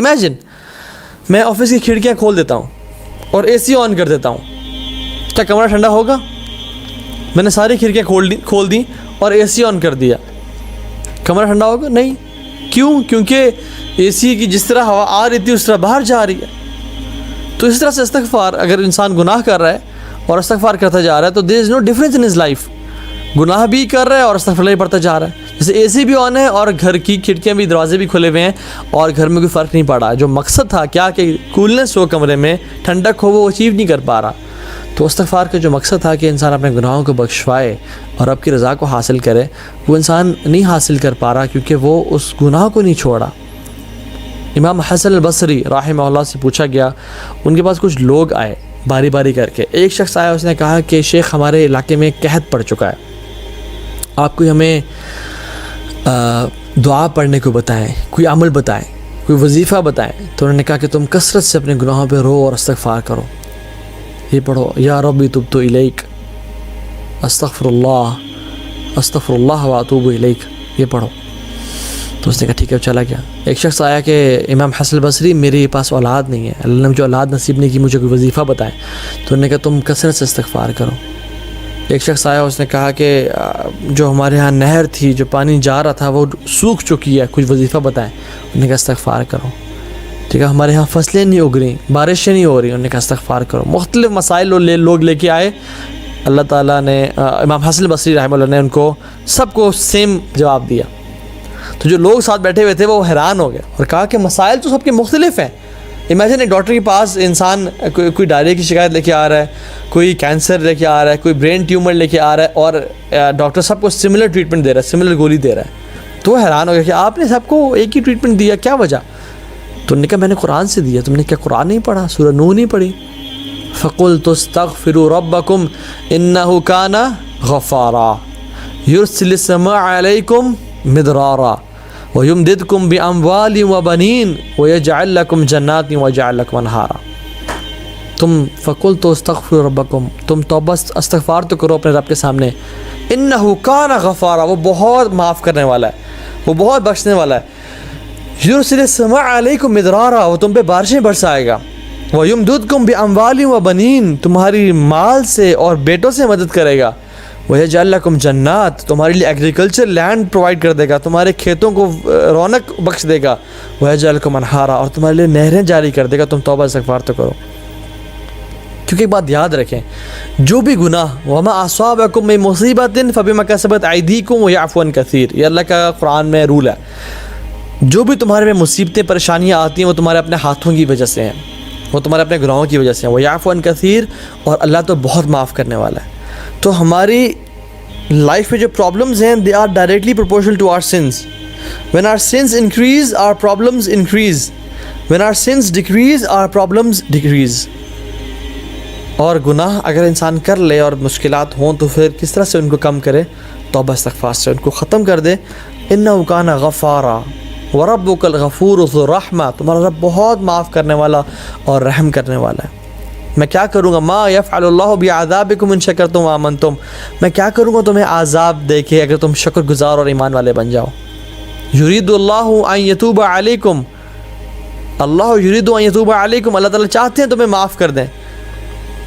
Imagine میں office کی کھڑکیاں کھول دیتا ہوں اور اے سی آن کر دیتا ہوں, کیا کمرہ ٹھنڈا ہوگا؟ میں نے ساری کھڑکیاں کھول دیں اور اے سی آن کر دیا, کمرہ ٹھنڈا ہوگا؟ نہیں. کیوں؟ کیونکہ اے سی کی جس طرح ہوا آ رہی تھی اس طرح باہر جا رہی ہے. تو اس طرح سے استغفار, اگر انسان گناہ کر رہا ہے اور استغفار کرتا جا رہا ہے تو there is no difference in his life. گناہ بھی کر رہا ہے اور استغفر اللہ پڑھتا جا رہا ہے. جیسے اے سی بھی آن ہے اور گھر کی کھڑکیاں بھی, دروازے بھی کھلے ہوئے ہیں اور گھر میں کوئی فرق نہیں پڑ رہا. جو مقصد تھا کیا کہ کولنس ہو کمرے میں, ٹھنڈک ہو, وہ اچیو نہیں کر پا رہا. تو استغفار کا جو مقصد تھا کہ انسان اپنے گناہوں کو بخشوائے اور رب کی رضا کو حاصل کرے, وہ انسان نہیں حاصل کر پا رہا کیونکہ وہ اس گناہ کو نہیں چھوڑا. امام حسن البصری رحمہ اللہ سے پوچھا گیا, ان کے پاس کچھ لوگ آئے باری باری کر کے. ایک شخص آیا, اس نے کہا کہ شیخ ہمارے علاقے میں قحط پڑ چکا ہے, آپ کوئی ہمیں دعا پڑھنے کو بتائیں, کوئی عمل بتائیں, کوئی وظیفہ بتائیں. تو انہوں نے کہا کہ تم کثرت سے اپنے گناہوں پہ رو اور استغفار کرو. یہ پڑھو, یا ربی تبت الیک استغفر اللہ واتوب الیک, یہ پڑھو. تو اس نے کہا ٹھیک ہے, چلا گیا. ایک شخص آیا کہ امام حسن البصری میرے پاس اولاد نہیں ہے, اللہ نے مجھے اولاد نصیب نہیں کی, مجھے کوئی وظیفہ بتائیں. تو انہوں نے کہا تم کثرت سے استغفار کرو. ایک شخص آیا, اس نے کہا کہ جو ہمارے ہاں نہر تھی, جو پانی جا رہا تھا وہ سوکھ چکی ہے, کچھ وظیفہ بتائیں. انہوں نے کہا استغفار کرو. ٹھیک ہے, ہمارے ہاں فصلیں نہیں اگ رہی, بارشیں نہیں ہو رہی. انہوں نے کہا استغفار کرو. مختلف مسائل لوگ لے کے آئے. اللہ تعالیٰ نے, امام حسن البصری رحمہ اللہ نے ان کو سب کو سیم جواب دیا. تو جو لوگ ساتھ بیٹھے ہوئے تھے وہ حیران ہو گئے اور کہا کہ مسائل تو سب کے مختلف ہیں. امیجن ایک ڈاکٹر کے پاس انسان کوئی ڈائریا کی شکایت لے کے آ رہا ہے, کوئی کینسر لے کے آ رہا ہے, کوئی برین ٹیومر لے کے آ رہا ہے, اور ڈاکٹر سب کو سملر ٹریٹمنٹ دے رہا ہے, سملر گولی دے رہا ہے. تو حیران ہو گیا کہ آپ نے سب کو ایک ہی ٹریٹمنٹ دیا, کیا وجہ؟ تو انہوں نے کہا میں نے قرآن سے دیا. تم نے کیا قرآن نہیں پڑھا, سورہ نور نہیں پڑھی؟ فَقُلْتُ اسْتَغْفِرُوا رَبَّكُمْ إِنَّهُ كَانَ غَفَّارًا يُرْسِلِ السَّمَاءَ عَلَيْكُمْ مِدْرَارًا وَيُمْدِدْكُمْ بِأَمْوَالٍ وَبَنِينَ وَيَجْعَلْ لَكُمْ جَنَّاتٍ وَيَجْعَلْ لَكُمْ أَنْهَارًا. تم فَقُلْتُ اسْتَغْفِرُوا رَبَّكُمْ, تم توبہ استغفار تو کرو اپنے رب کے سامنے. إِنَّهُ كَانَ غَفَّارًا, وہ بہت معاف کرنے والا ہے, وہ بہت بخشنے والا ہے. یرسل السماء علیکم مدرارا, وہ تم پہ بارشیں برسائے گا. وَيُمْدِدْكُمْ بِأَمْوَالٍ وَبَنِينَ, تمہاری مال سے اور بیٹوں سے مدد کرے گا. وَيَجْعَلْ لَكُمْ جَنَّاتٍ, تمہارے لیے ایگریکلچر لینڈ پرووائڈ کر دے گا, تمہارے کھیتوں کو رونق بخش دے گا. وَيَجْعَلْ لَكُمْ أَنْهَارًا, اور تمہارے لیے نہریں جاری کر دے گا. تم توبہ استغفار تو کرو. کیونکہ ایک بات یاد رکھیں, جو بھی گناہ وَمَا أَصَابَكُم مِّن مُّصِيبَةٍ فَبِمَا كَسَبَتْ أَيْدِيكُمْ وَيَعْفُو عَن كَثِيرٍ, یہ اللہ کا قرآن میں رول ہے. جو بھی تمہارے میں مصیبتیں پریشانیاں آتی ہیں وہ تمہارے اپنے ہاتھوں کی وجہ سے ہیں, وہ تمہارے اپنے گناہوں کی وجہ سے ہیں. وَيَعْفُو عَن كَثِيرٍ, اور اللہ تو بہت معاف کرنے والا ہے. تو ہماری لائف میں جو پرابلمز ہیں they are directly proportional to our sins. When our sins increase, our problems increase. When our sins decrease, our problems decrease. اور گناہ اگر انسان کر لے اور مشکلات ہوں تو پھر کس طرح سے ان کو کم کرے؟ توبہ استغفار سے ان کو ختم کر دے. إِنَّهُ كَانَ غَفَّارًا وَرَبُّكَ الْغَفُورُ ذُو الرَّحْمَةِ, تمہارا رب بہت معاف کرنے والا اور رحم کرنے والا ہے. میں کیا کروں گا, ما يفعل اللہ بعذابکم ان شکرتم وآمنتم, میں کیا کروں گا تمہیں عذاب دے کے اگر تم شکر گزار اور ایمان والے بن جاؤ. یرید اللہ ان یتوب علیکم, اللہ یرید ان یتوب علیکم, اللہ تعالیٰ چاہتے ہیں تمہیں معاف کر دیں.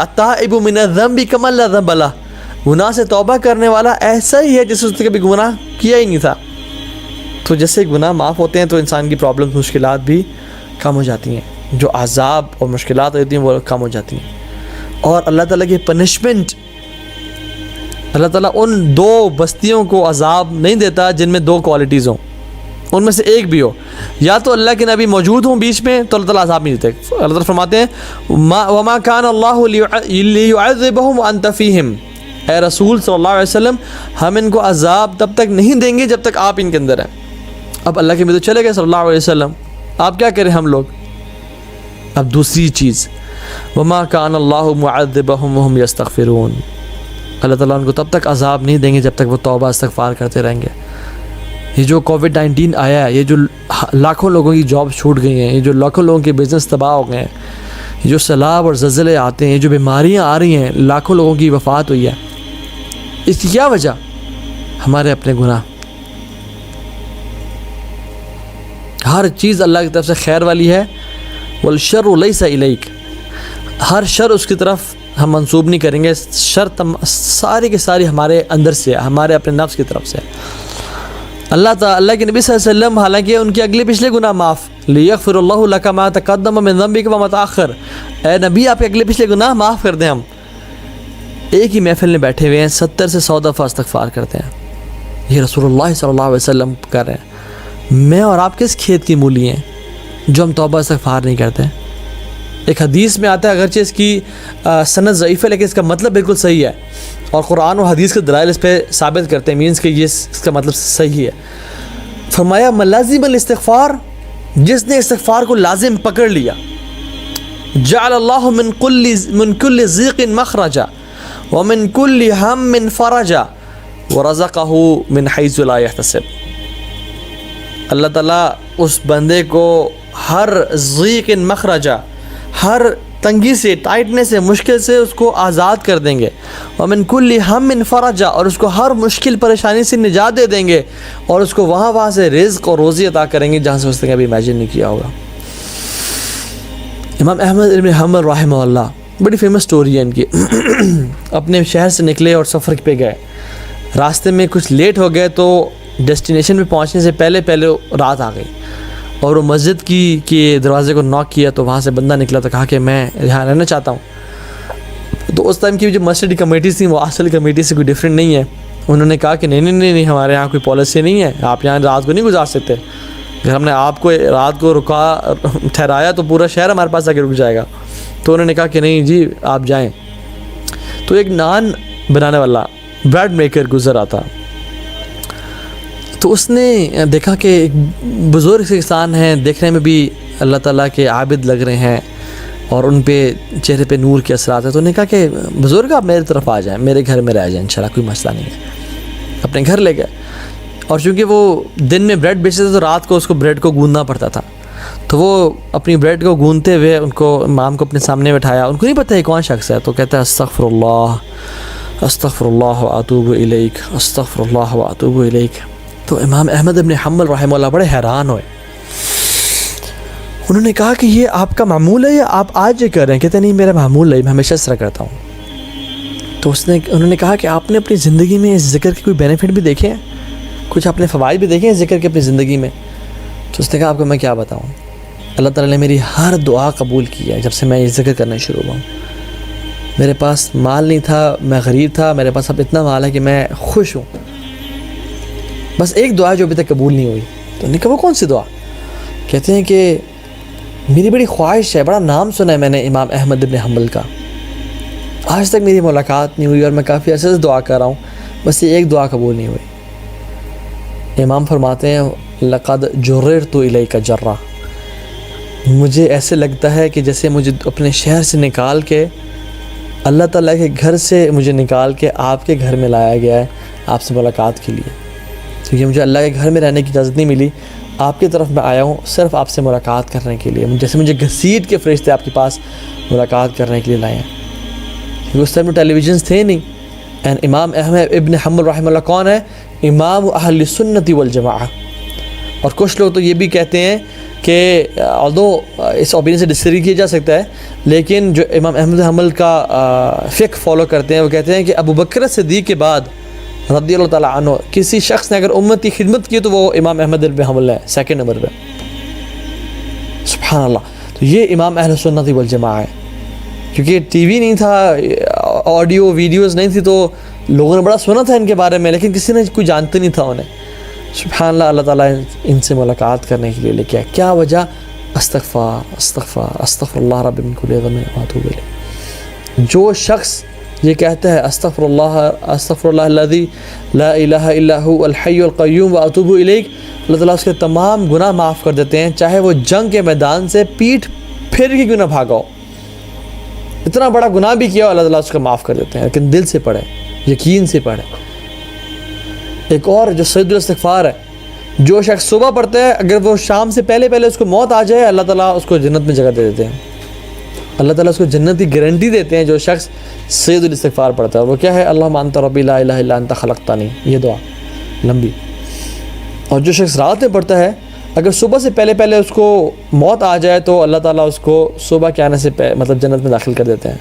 التائب من الذنب کمن لا ذنب لہ, گناہ سے توبہ کرنے والا ایسا ہی ہے جس نے کبھی گناہ کیا ہی نہیں تھا. تو جیسے گناہ معاف ہوتے ہیں تو انسان کی پرابلم مشکلات بھی کم ہو جاتی ہیں, جو عذاب اور مشکلات ہوتی ہیں وہ کم ہو جاتی ہیں. اور اللہ تعالیٰ کی پنشمنٹ, اللہ تعالیٰ ان دو بستیوں کو عذاب نہیں دیتا جن میں دو کوالٹیز ہوں, ان میں سے ایک بھی ہو. یا تو اللہ کے نبی موجود ہوں بیچ میں تو اللہ تعالیٰ عذاب نہیں دیتے. اللہ تعالیٰ فرماتے ہیں وَمَا كَانَ اللَّهُ لِيُعَذِّبَهُمْ وَأَنْتَ فِيهِمْ, اے رسول صلی اللہ علیہ وسلم ہم ان کو عذاب تب تک نہیں دیں گے جب تک آپ ان کے اندر ہیں. اب اللہ کے نبی تو چلے گئے صلی اللہ علیہ وسلم, آپ کیا کریں ہم لوگ. اب دوسری چیز, وَمَا كَانَ اللَّهُ مُعَذِّبَهُمْ وَهُمْ يَسْتَغْفِرُونَ, اللہ تعالیٰ ان کو تب تک عذاب نہیں دیں گے جب تک وہ توبہ استغفار کرتے رہیں گے. یہ جو کووڈ-19 آیا ہے, یہ جو لاکھوں لوگوں کی جاب چھوٹ گئی ہیں, یہ جو لاکھوں لوگوں کے بزنس تباہ ہو گئے ہیں, یہ جو سیلاب اور زلزلے آتے ہیں, یہ جو بیماریاں آ رہی ہیں, لاکھوں لوگوں کی وفات ہوئی ہے, اس کی کیا وجہ؟ ہمارے اپنے گناہ. ہر چیز اللہ کی طرف سے خیر والی ہے. والشر لیس الیک، ہر شر اس کی طرف ہم منسوب نہیں کریں گے. شر ساری کی ساری ہمارے اندر سے ہے، ہمارے اپنے نفس کی طرف سے. اللہ تعالیٰ، اللہ کے نبی صلی اللہ علیہ وسلم حالانکہ ان کے اگلے پچھلے گناہ معاف، لیغفر اللہ لک ما تقدم من ذنبک وما تاخر، اے نبی آپ کے اگلے پچھلے گناہ معاف کر دیں. ہم ایک ہی محفل میں بیٹھے ہوئے ہیں، 70 سے 100 دفعہ استغفار کرتے ہیں. یہ رسول اللہ صلی اللہ علیہ وسلم کر رہے ہیں. میں اور آپ کس کھیت کی مولی ہیں جو ہم توبہ استغفار نہیں کرتے؟ ایک حدیث میں آتا ہے، اگرچہ اس کی سند ضعیف ہے لیکن اس کا مطلب بالکل صحیح ہے، اور قرآن و حدیث کے دلائل اس پہ ثابت کرتے ہیں، مینس کہ یہ اس کا مطلب صحیح ہے. فرمایا ملازم الاستغفار، جس نے استغفار کو لازم پکڑ لیا، جعل اللہ من کل ضیق مخرجا ومن کل ہم فرجا ورزقہ من حیث لا یحتسب. اللہ تعالیٰ اس بندے کو ہر ضیق مخرجا، ہر تنگی سے، ٹائٹنس سے، مشکل سے اس کو آزاد کر دیں گے. ومن کل ہم فرجا، اور اس کو ہر مشکل پریشانی سے نجات دے دیں گے، اور اس کو وہاں سے رزق اور روزی عطا کریں گے جہاں سے اس نے کبھی امیجن نہیں کیا ہوگا. امام احمد ابن حنبل رحمہ اللہ، بڑی فیمس سٹوری ہے ان کی. اپنے شہر سے نکلے اور سفر پہ گئے، راستے میں کچھ لیٹ ہو گئے تو ڈیسٹینیشن پہ پہنچنے سے پہلے رات آ گئی، اور وہ مسجد کی دروازے کو ناک کیا تو وہاں سے بندہ نکلا تو کہا کہ میں یہاں رہنا چاہتا ہوں. تو اس ٹائم کی جو مسجد کی کمیٹیز تھیں وہ اصل کمیٹی سے کوئی ڈفرینٹ نہیں ہے. انہوں نے کہا کہ نہیں ہمارے یہاں کوئی پالیسی نہیں ہے، آپ یہاں رات کو نہیں گزار سکتے. اگر ہم نے آپ کو رات کو ٹھہرایا تو پورا شہر ہمارے پاس آ کے رک جائے گا. تو انہوں نے کہا کہ نہیں جی آپ جائیں. تو ایک نان بنانے والا، بریڈ میکر گزر آتا، تو اس نے دیکھا کہ ایک بزرگ سے انسان ہیں، دیکھنے میں بھی اللہ تعالیٰ کے عابد لگ رہے ہیں اور ان پہ چہرے پہ نور کے اثرات ہیں. تو انہوں نے کہا کہ بزرگ آپ میری طرف آ جائیں، میرے گھر میں رہ جائیں، انشاءاللہ کوئی مسئلہ نہیں ہے. اپنے گھر لے گئے، اور چونکہ وہ دن میں بریڈ بیچتے تھے تو رات کو اس کو بریڈ کو گوندنا پڑتا تھا. تو وہ اپنی بریڈ کو گوندتے ہوئے ان کو امام کو اپنے سامنے بٹھایا. ان کو نہیں پتہ یہ کون شخص ہے. تو کہتا ہے استغفر اللہ واتوب الیک، استغفر اللہ واتوب الیک. تو امام احمد ابن حنبل رحمہ اللہ بڑے حیران ہوئے. انہوں نے کہا کہ یہ آپ کا معمول ہے یا آپ آج یہ کر رہے ہیں؟ کہتے نہیں میرا معمول ہے، میں ہمیشہ اس طرح کرتا ہوں. تو انہوں نے کہا کہ آپ نے اپنی زندگی میں اس ذکر کے کوئی بینیفٹ بھی دیکھے ہیں، کچھ اپنے فوائد بھی دیکھے ہیں ذکر کے اپنی زندگی میں؟ تو اس نے کہا آپ کو میں کیا بتاؤں، اللہ تعالیٰ نے میری ہر دعا قبول کی ہے جب سے میں یہ ذکر کرنا شروع ہوا ہوں. میرے پاس مال نہیں تھا، میں غریب تھا، میرے پاس اب اتنا مال ہے کہ میں خوش ہوں. بس ایک دعا جو ابھی تک قبول نہیں ہوئی. تو نے کہا وہ کون سی دعا؟ کہتے ہیں کہ میری بڑی خواہش ہے، بڑا نام سنا ہے میں نے امام احمد ابن حنبل کا، آج تک میری ملاقات نہیں ہوئی اور میں کافی عرصے سے دعا کر رہا ہوں، بس یہ ایک دعا قبول نہیں ہوئی. امام فرماتے ہیں لقد جررت الیک جرہ، مجھے ایسے لگتا ہے کہ جیسے مجھے اپنے شہر سے نکال کے، اللہ تعالیٰ کے گھر سے مجھے نکال کے آپ کے گھر میں لایا گیا ہے آپ سے ملاقات کے لیے. کیونکہ مجھے اللہ کے گھر میں رہنے کی اجازت نہیں ملی، آپ کی طرف میں آیا ہوں صرف آپ سے ملاقات کرنے کے لیے، جیسے مجھے گھسیٹ کے فرشتے آپ کے پاس ملاقات کرنے کے لیے لائے ہیں. کیونکہ اس ٹائم میں ٹیلی ویژنس تھے نہیں. اینڈ امام احمد ابن حنبل رحمہ اللہ کون ہے؟ امام اہل سنت والجماعہ. اور کچھ لوگ تو یہ بھی کہتے ہیں کہ although اس اوپینین سے ڈسکری کیا جا سکتا ہے، لیکن جو امام احمد حنبل کا فقہ فالو کرتے ہیں وہ کہتے ہیں کہ ابو بکر صدیق کے بعد رضی اللہ تعالیٰ عنہ کسی شخص نے اگر امت کی خدمت کی تو وہ امام احمد بن حنبل ہے، سیکنڈ نمبر پہ. سبحان اللہ. تو یہ امام اہل سنت والجماعہ ہے. کیونکہ ٹی وی نہیں تھا، آڈیو ویڈیوز نہیں تھی، تو لوگوں نے بڑا سنا تھا ان کے بارے میں، لیکن کسی نے کوئی جانتے نہیں تھا انہیں. سبحان اللہ، اللہ تعالیٰ ان سے ملاقات کرنے کے لیے لے کے کیا وجہ؟ استغفر اللہ رب من کل ذنب واتوب الیہ. جو شخص یہ کہتا ہے استغفر اللہ الذی لا الہ الا هو الحی القیوم واتوب الیک، اللہ تعالیٰ اس کے تمام گناہ معاف کر دیتے ہیں، چاہے وہ جنگ کے میدان سے پیٹھ پھر کے کیوں نہ بھاگا ہو. اتنا بڑا گناہ بھی کیا ہو اللہ تعالیٰ اس کو معاف کر دیتے ہیں، لیکن دل سے پڑھے، یقین سے پڑھے. ایک اور جو سید الاستغفار ہے، جو شخص صبح پڑھتا ہے اگر وہ شام سے پہلے اس کو موت آ جائے اللہ تعالیٰ اس کو جنت میں جگہ دے دیتے ہیں. اللہ تعالیٰ اس کو جنت کی گارنٹی دیتے ہیں جو شخص سید الاستغفار پڑھتا ہے. وہ کیا ہے؟ اللہم انت ربی لا الہ الا انت خلقتنی، یہ دعا لمبی. اور جو شخص رات میں پڑھتا ہے اگر صبح سے پہلے پہلے اس کو موت آ جائے تو اللہ تعالیٰ اس کو صبح کے آنے سے مطلب جنت میں داخل کر دیتے ہیں.